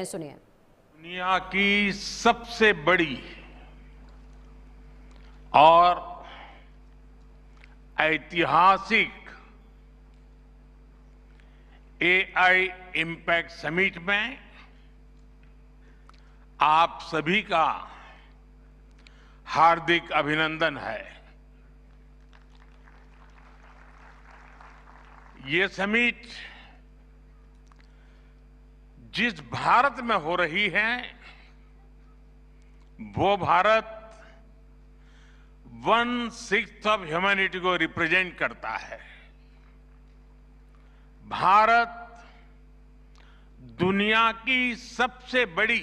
सुनिए। दुनिया की सबसे बड़ी और ऐतिहासिक एआई इम्पैक्ट समिट में आप सभी का हार्दिक अभिनंदन है। ये समिट जिस भारत में हो रही है वो भारत 1/6 ऑफ ह्यूमैनिटी को रिप्रेजेंट करता है। भारत दुनिया की सबसे बड़ी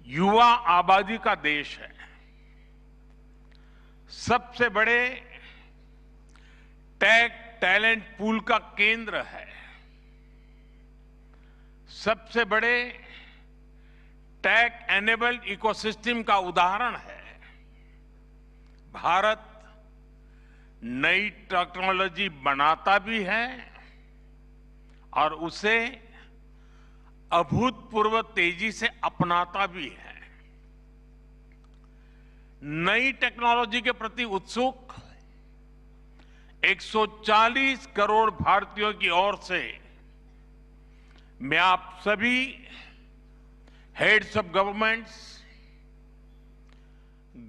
युवा आबादी का देश है, सबसे बड़े टेक टैलेंट पूल का केंद्र है, सबसे बड़े टेक एनेबल्ड इकोसिस्टम का उदाहरण है। भारत नई टेक्नोलॉजी बनाता भी है और उसे अभूतपूर्व तेजी से अपनाता भी है। नई टेक्नोलॉजी के प्रति उत्सुक 140 करोड़ भारतीयों की ओर से मैं आप सभी heads of governments,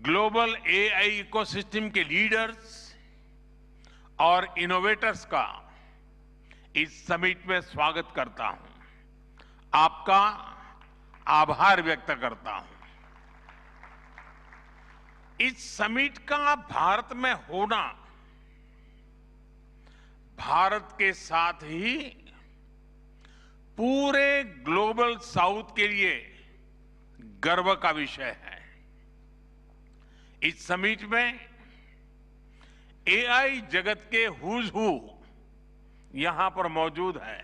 global AI ecosystem के लीडर्स और इनोवेटर्स का इस समिट में स्वागत करता हूं, आपका आभार व्यक्त करता हूं। इस समिट का भारत में होना भारत के साथ ही पूरे ग्लोबल साउथ के लिए गर्व का विषय है। इस समिट में एआई जगत के हुज हू यहां पर मौजूद है।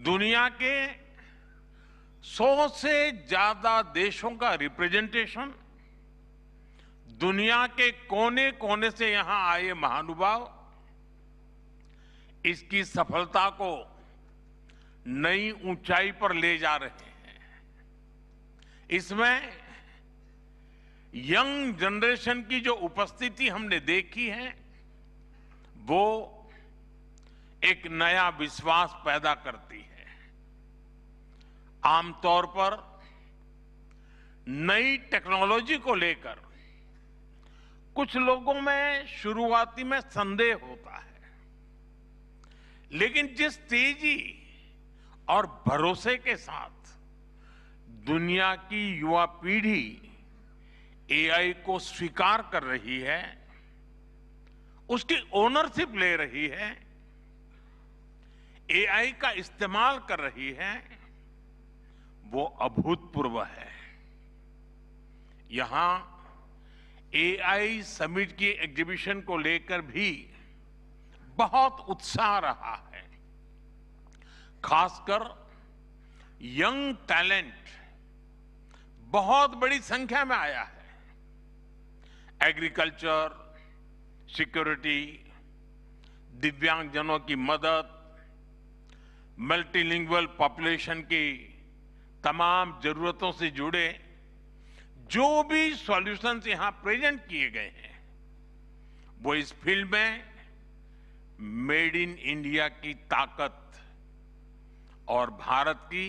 दुनिया के 100 से ज्यादा देशों का रिप्रेजेंटेशन, दुनिया के कोने कोने से यहां आए महानुभाव इसकी सफलता को नई ऊंचाई पर ले जा रहे हैं। इसमें यंग जनरेशन की जो उपस्थिति हमने देखी है वो एक नया विश्वास पैदा करती है। आमतौर पर नई टेक्नोलॉजी को लेकर कुछ लोगों में शुरुआती में संदेह होता है, लेकिन जिस तेजी और भरोसे के साथ दुनिया की युवा पीढ़ी एआई को स्वीकार कर रही है, उसकी ओनरशिप ले रही है, एआई का इस्तेमाल कर रही है, वो अभूतपूर्व है। यहां एआई समिट की एग्जीबिशन को लेकर भी बहुत उत्साह रहा है। खासकर यंग टैलेंट बहुत बड़ी संख्या में आया है। एग्रीकल्चर, सिक्योरिटी, दिव्यांगजनों की मदद, मल्टीलिंगुअल पॉपुलेशन की तमाम जरूरतों से जुड़े जो भी सॉल्यूशंस यहां प्रेजेंट किए गए हैं वो इस फील्ड में मेड इन इंडिया की ताकत और भारत की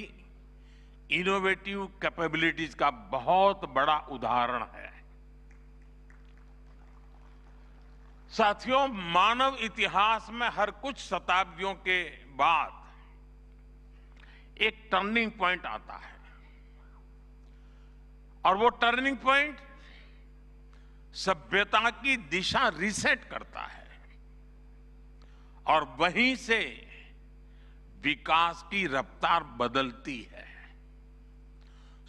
इनोवेटिव कैपेबिलिटीज का बहुत बड़ा उदाहरण है। साथियों, मानव इतिहास में हर कुछ शताब्दियों के बाद एक टर्निंग पॉइंट आता है और वो टर्निंग पॉइंट सभ्यता की दिशा रीसेट करता है और वहीं से विकास की रफ्तार बदलती है।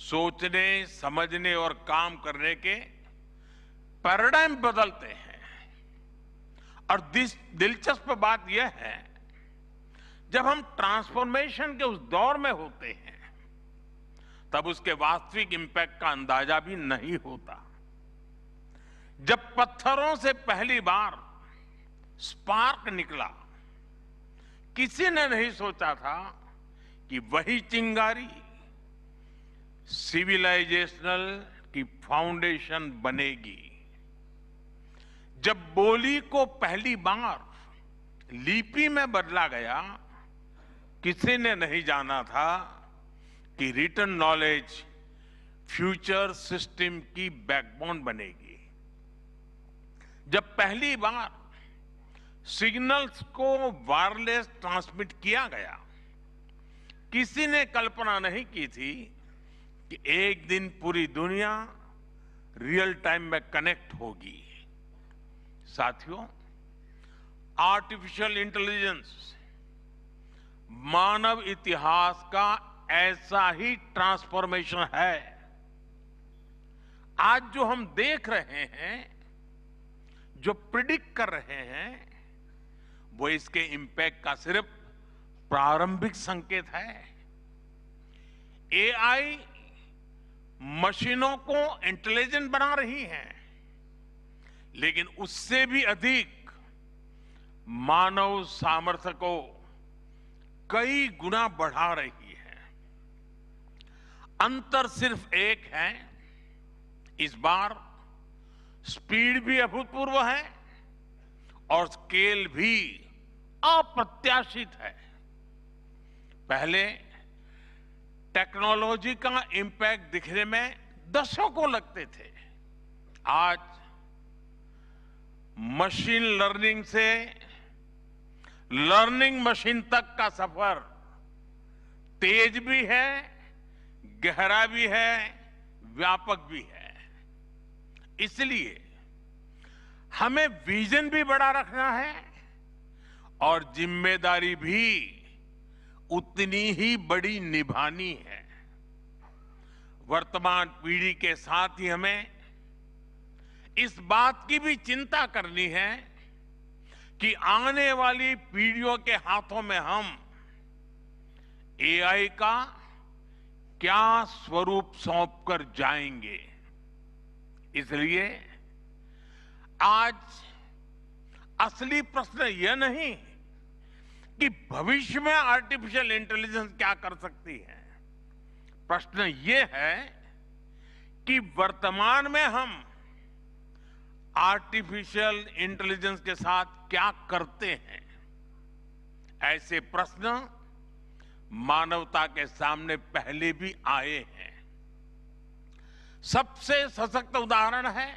सोचने, समझने और काम करने के पैराडाइम बदलते हैं। और दिलचस्प बात यह है, जब हम ट्रांसफॉर्मेशन के उस दौर में होते हैं तब उसके वास्तविक इंपैक्ट का अंदाजा भी नहीं होता। जब पत्थरों से पहली बार स्पार्क निकला, किसी ने नहीं सोचा था कि वही चिंगारी सिविलाइजेशनल की फाउंडेशन बनेगी। जब बोली को पहली बार लिपि में बदला गया, किसी ने नहीं जाना था कि रिटन नॉलेज फ्यूचर सिस्टम की बैकबोन बनेगी। जब पहली बार सिग्नल्स को वायरलेस ट्रांसमिट किया गया, किसी ने कल्पना नहीं की थी कि एक दिन पूरी दुनिया रियल टाइम में कनेक्ट होगी। साथियों, आर्टिफिशियल इंटेलिजेंस मानव इतिहास का ऐसा ही ट्रांसफॉर्मेशन है। आज जो हम देख रहे हैं, जो प्रिडिक्ट कर रहे हैं, वो इसके इंपैक्ट का सिर्फ प्रारंभिक संकेत है। एआई मशीनों को इंटेलिजेंट बना रही है, लेकिन उससे भी अधिक मानव सामर्थ्य को कई गुना बढ़ा रही है। अंतर सिर्फ एक है, इस बार स्पीड भी अभूतपूर्व है और स्केल भी अप्रत्याशित है। पहले टेक्नोलॉजी का इंपैक्ट दिखने में दशकों लगते थे। आज मशीन लर्निंग से लर्निंग मशीन तक का सफर तेज भी है, गहरा भी है, व्यापक भी है। इसलिए हमें विजन भी बड़ा रखना है और जिम्मेदारी भी उतनी ही बड़ी निभानी है। वर्तमान पीढ़ी के साथ ही हमें इस बात की भी चिंता करनी है कि आने वाली पीढ़ियों के हाथों में हम एआई का क्या स्वरूप सौंप कर जाएंगे। इसलिए आज असली प्रश्न यह नहीं कि भविष्य में आर्टिफिशियल इंटेलिजेंस क्या कर सकती है। प्रश्न यह है कि वर्तमान में हम आर्टिफिशियल इंटेलिजेंस के साथ क्या करते हैं। ऐसे प्रश्न मानवता के सामने पहले भी आए हैं। सबसे सशक्त उदाहरण है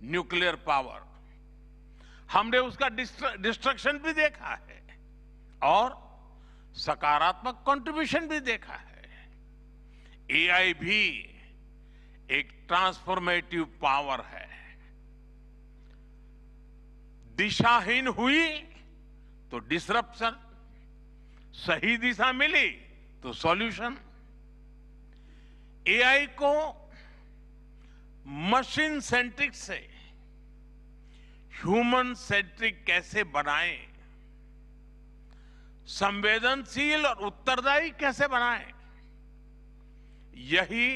न्यूक्लियर पावर। हमने उसका डिस्ट्रक्शन भी देखा है और सकारात्मक कंट्रीब्यूशन भी देखा है। एआई भी एक ट्रांसफॉर्मेटिव पावर है। दिशाहीन हुई तो डिसरप्शन, सही दिशा मिली तो सॉल्यूशन। एआई को मशीन सेंट्रिक से ह्यूमन सेंट्रिक कैसे बनाएं, संवेदनशील और उत्तरदायी कैसे बनाएं, यही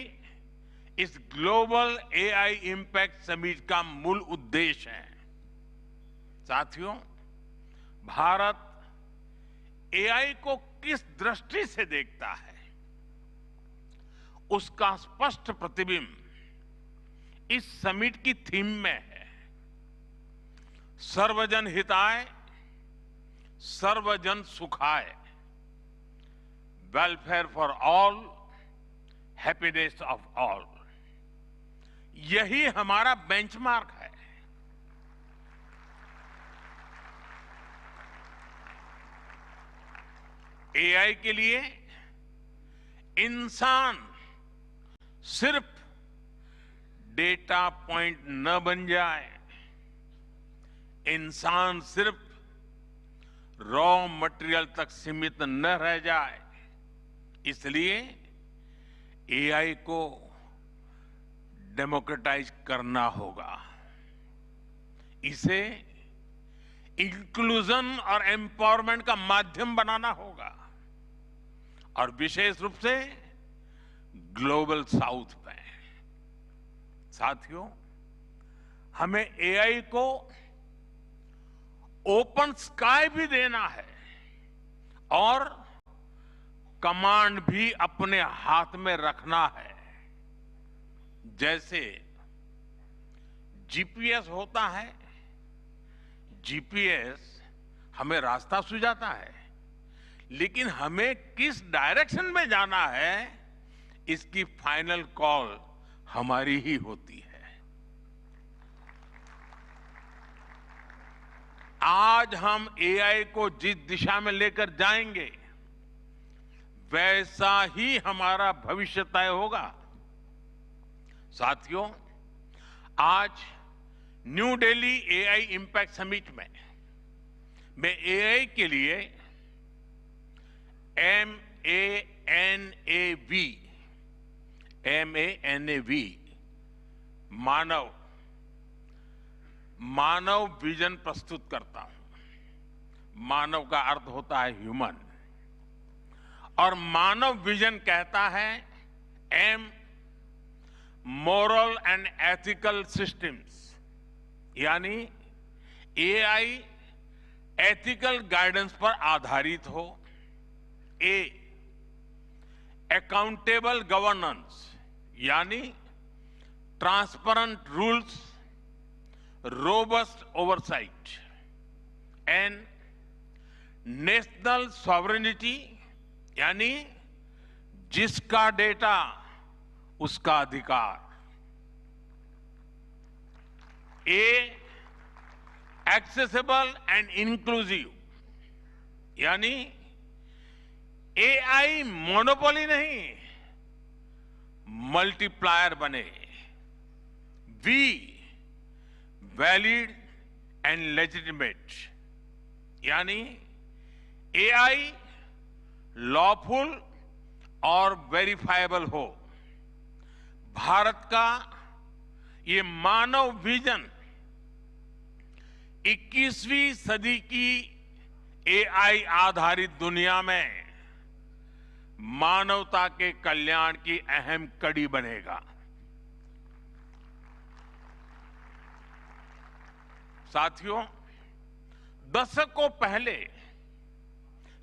इस ग्लोबल एआई इंपैक्ट समिट का मूल उद्देश्य है। साथियों, भारत एआई को किस दृष्टि से देखता है, उसका स्पष्ट प्रतिबिंब इस समिट की थीम में है। सर्वजन हिताय, सर्वजन सुखाय, welfare for all, happiness of all, यही हमारा बेंचमार्क है। एआई के लिए इंसान सिर्फ डेटा पॉइंट न बन जाए, इंसान सिर्फ रॉ मटेरियल तक सीमित न रह जाए। इसलिए एआई को डेमोक्रेटाइज करना होगा, इसे इंक्लूजन और एम्पावरमेंट का माध्यम बनाना होगा और विशेष रूप से ग्लोबल साउथ में। साथियों, हमें एआई को ओपन स्काई भी देना है और कमांड भी अपने हाथ में रखना है। जैसे जीपीएस होता है, जीपीएस हमें रास्ता सुझाता है, लेकिन हमें किस डायरेक्शन में जाना है इसकी फाइनल कॉल हमारी ही होती है। आज हम एआई को जिस दिशा में लेकर जाएंगे वैसा ही हमारा भविष्य तय होगा। साथियों, आज new Delhi AI impact summit में मैं एआई के लिए MANAV मानव विजन प्रस्तुत करता हूं। मानव का अर्थ होता है ह्यूमन, और मानव विजन कहता है M moral and ethical systems, यानी एआई एथिकल गाइडेंस पर आधारित हो। A अकाउंटेबल गवर्नेंस, यानी transparent rules, robust oversight. N national sovereignty, यानी जिसका डेटा उसका अधिकार। A एक्सेसिबल एंड इंक्लूसिव, यानी एआई मोनोपोली नहीं, मल्टीप्लायर बने। V वैलिड एंड लेजिटिमेट, यानी एआई लॉफुल और वेरीफाइबल हो। भारत का ये मानव विजन 21वीं सदी की एआई आधारित दुनिया में मानवता के कल्याण की अहम कड़ी बनेगा। साथियों, दशकों पहले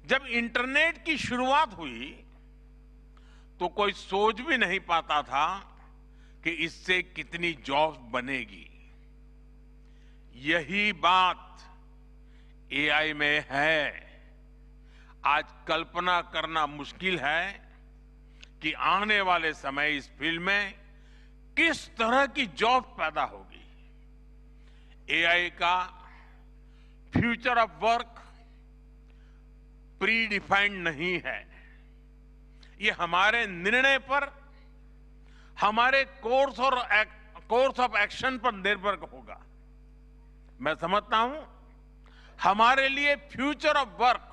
जब इंटरनेट की शुरुआत हुई तो कोई सोच भी नहीं पाता था कि इससे कितनी जॉब्स बनेगी। यही बात एआई में है। आज कल्पना करना मुश्किल है कि आने वाले समय इस फील्ड में किस तरह की जॉब पैदा होगी। एआई का future of work pre defined नहीं है। ये हमारे निर्णय पर, हमारे कोर्स ऑफ एक्शन पर निर्भर होगा। मैं समझता हूं हमारे लिए फ्यूचर ऑफ वर्क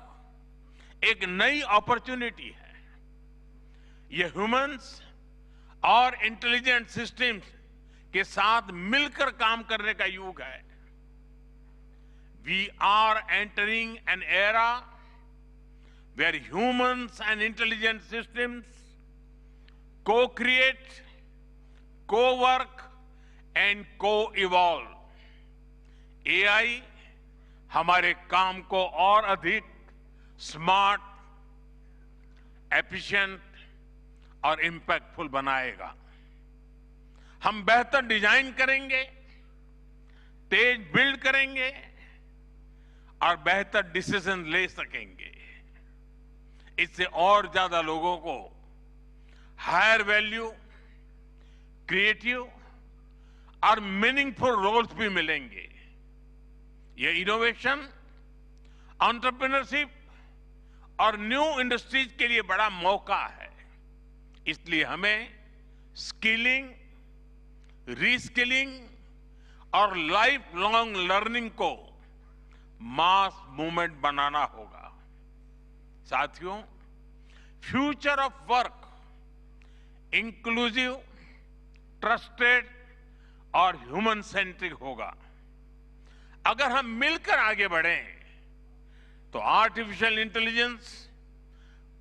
एक नई अपॉर्चुनिटी है। ये ह्यूमंस और इंटेलिजेंट सिस्टम्स के साथ मिलकर काम करने का युग है। We are entering an era where humans and intelligent systems co-create, co-work and co-evolve। AI हमारे काम को और अधिक स्मार्ट, एफिशिएंट और इंपैक्टफुल बनाएगा। हम बेहतर डिजाइन करेंगे, तेज बिल्ड करेंगे और बेहतर डिसीजन ले सकेंगे। इससे और ज्यादा लोगों को हायर वैल्यू, क्रिएटिव और मीनिंगफुल रोल्स भी मिलेंगे। ये इनोवेशन, एंटरप्रेन्योरशिप और न्यू इंडस्ट्रीज के लिए बड़ा मौका है। इसलिए हमें स्किलिंग, रीस्किलिंग और लाइफ लॉन्ग लर्निंग को मास मूवमेंट बनाना होगा। साथियों, future of work inclusive, trusted और ह्यूमन सेंट्रिक होगा। अगर हम मिलकर आगे बढ़ें तो आर्टिफिशियल इंटेलिजेंस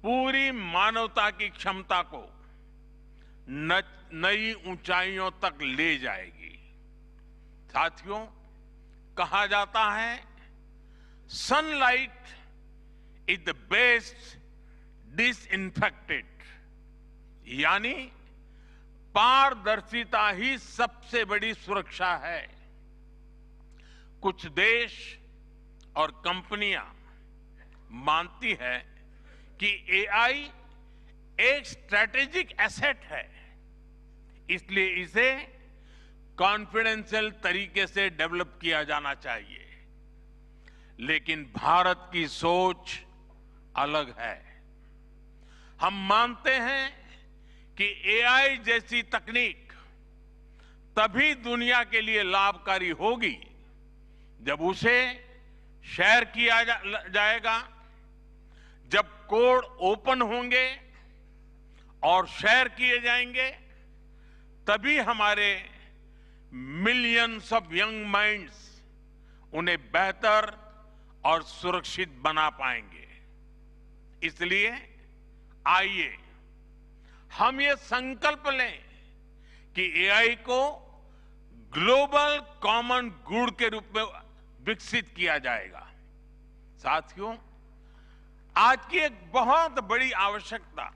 पूरी मानवता की क्षमता को नई ऊंचाइयों तक ले जाएगी। साथियों, कहा जाता है sunlight is the best disinfected, यानी पारदर्शिता ही सबसे बड़ी सुरक्षा है। कुछ देश और कंपनियां मानती है कि एआई एक स्ट्रैटेजिक एसेट है, इसलिए इसे कॉन्फिडेंशियल तरीके से डेवलप किया जाना चाहिए। लेकिन भारत की सोच अलग है। हम मानते हैं कि एआई जैसी तकनीक तभी दुनिया के लिए लाभकारी होगी जब उसे शेयर किया जाएगा, जब कोड ओपन होंगे और शेयर किए जाएंगे, तभी हमारे मिलियंस ऑफ यंग माइंड्स उन्हें बेहतर और सुरक्षित बना पाएंगे। इसलिए आइए हम ये संकल्प लें कि एआई को ग्लोबल कॉमन गुड के रूप में विकसित किया जाएगा। साथियों, आज की एक बहुत बड़ी आवश्यकता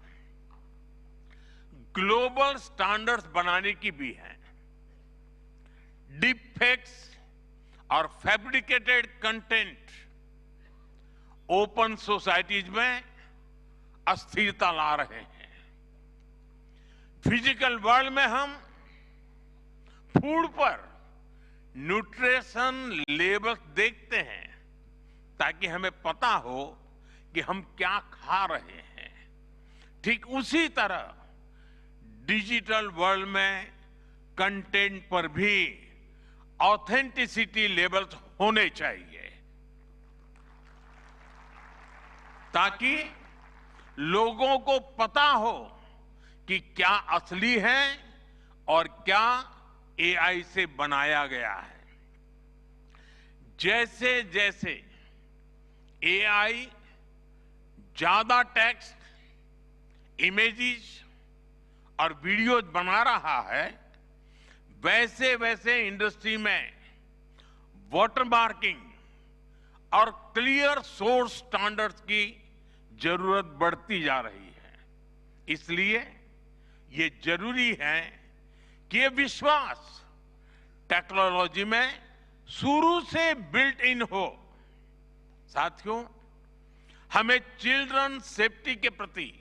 ग्लोबल स्टैंडर्ड्स बनाने की भी है। डीप फेक्स और फैब्रिकेटेड कंटेंट ओपन सोसाइटीज में अस्थिरता ला रहे हैं। फिजिकल वर्ल्ड में हम फूड पर न्यूट्रिशन लेबल्स देखते हैं ताकि हमें पता हो कि हम क्या खा रहे हैं। ठीक उसी तरह डिजिटल वर्ल्ड में कंटेंट पर भी ऑथेंटिसिटी लेबल्स होने चाहिए ताकि लोगों को पता हो कि क्या असली है और क्या एआई से बनाया गया है। जैसे जैसे एआई ज्यादा टेक्स्ट, इमेजेस और वीडियोज बना रहा है, वैसे वैसे इंडस्ट्री में वाटरमार्किंग और क्लियर सोर्स स्टैंडर्ड्स की जरूरत बढ़ती जा रही है। इसलिए ये जरूरी है कि ये विश्वास टेक्नोलॉजी में शुरू से बिल्ट इन हो। साथियों, हमें चिल्ड्रन सेफ्टी के प्रति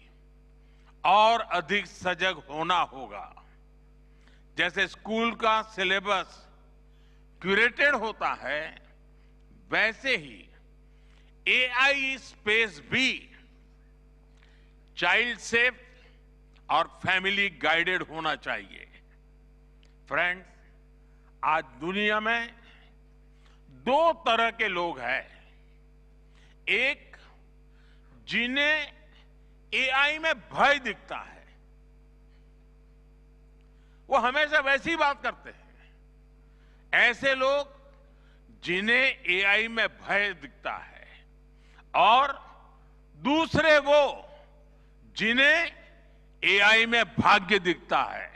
और अधिक सजग होना होगा। जैसे स्कूल का सिलेबस क्यूरेटेड होता है, वैसे ही एआई स्पेस भी चाइल्ड सेफ और फैमिली गाइडेड होना चाहिए। फ्रेंड्स, आज दुनिया में दो तरह के लोग हैं। एक, जिन्हें एआई में भय दिखता है, वो हमेशा वैसी बात करते हैं। ऐसे लोग जिन्हें एआई में भय दिखता है, और दूसरे वो जिन्हें एआई में भाग्य दिखता है।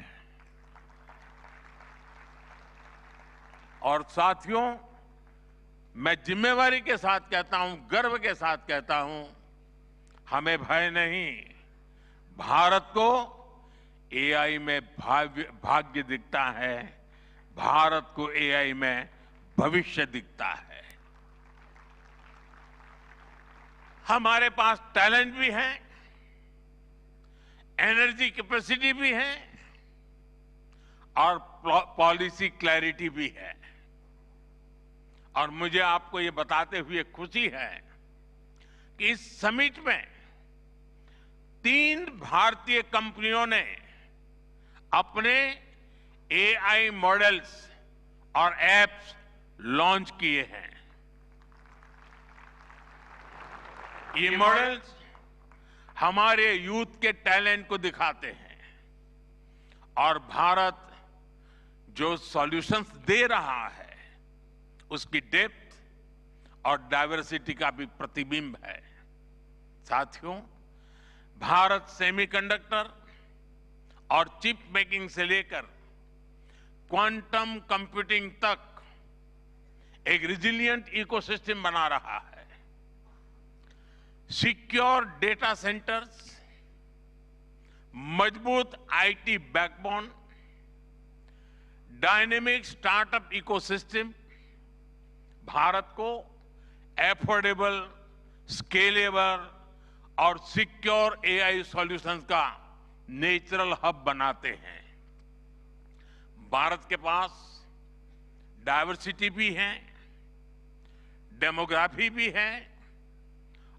और साथियों, मैं जिम्मेवारी के साथ कहता हूं, गर्व के साथ कहता हूं, हमें भय नहीं, भारत को एआई में भाग्य दिखता है, भारत को एआई में भविष्य दिखता है। हमारे पास टैलेंट भी है, एनर्जी कैपेसिटी भी है और पॉलिसी क्लैरिटी भी है। और मुझे आपको ये बताते हुए खुशी है कि इस समिट में 3 भारतीय कंपनियों ने अपने एआई मॉडल्स और एप्स लॉन्च किए हैं। ये मॉडल्स हमारे यूथ के टैलेंट को दिखाते हैं और भारत जो सॉल्यूशंस दे रहा है उसकी डेप्थ और डाइवर्सिटी का भी प्रतिबिंब है। साथियों, भारत सेमीकंडक्टर और चिप मेकिंग से लेकर क्वांटम कंप्यूटिंग तक एक रिजिलिएंट इकोसिस्टम बना रहा है। सिक्योर डेटा सेंटर्स, मजबूत IT backbone, dynamic startup ecosystem Bharat को एफोर्डेबल, स्केलेबल और सिक्योर एआई सॉल्यूशंस का नेचुरल हब बनाते हैं। भारत के पास डायवर्सिटी भी है, डेमोग्राफी भी है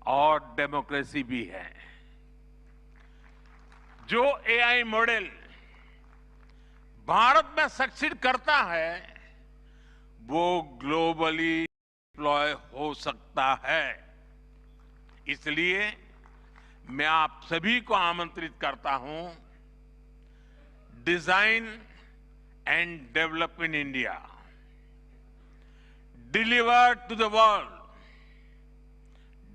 और डेमोक्रेसी भी है। जो एआई मॉडल भारत में सक्सीड करता है वो ग्लोबली डिप्लॉय हो सकता है। इसलिए मैं आप सभी को आमंत्रित करता हूं, design and develop in India, deliver to the world,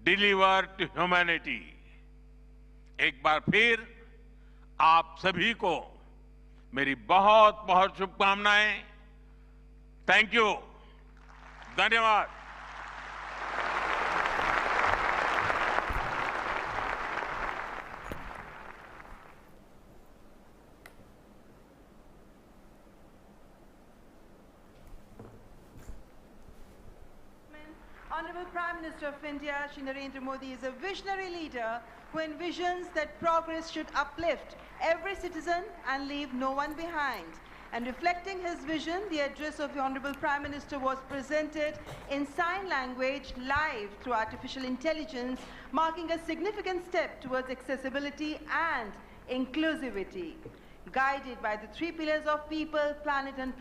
deliver to humanity. एक बार फिर आप सभी को मेरी बहुत बहुत शुभकामनाएं। थैंक यू, धन्यवाद। Honorable Prime Minister of India, Shri Narendra Modi, is a visionary leader who envisions that progress should uplift every citizen and leave no one behind. And reflecting his vision, the address of the Honorable Prime Minister was presented in sign language live through artificial intelligence, marking a significant step towards accessibility and inclusivity. Guided by the three pillars of people, planet and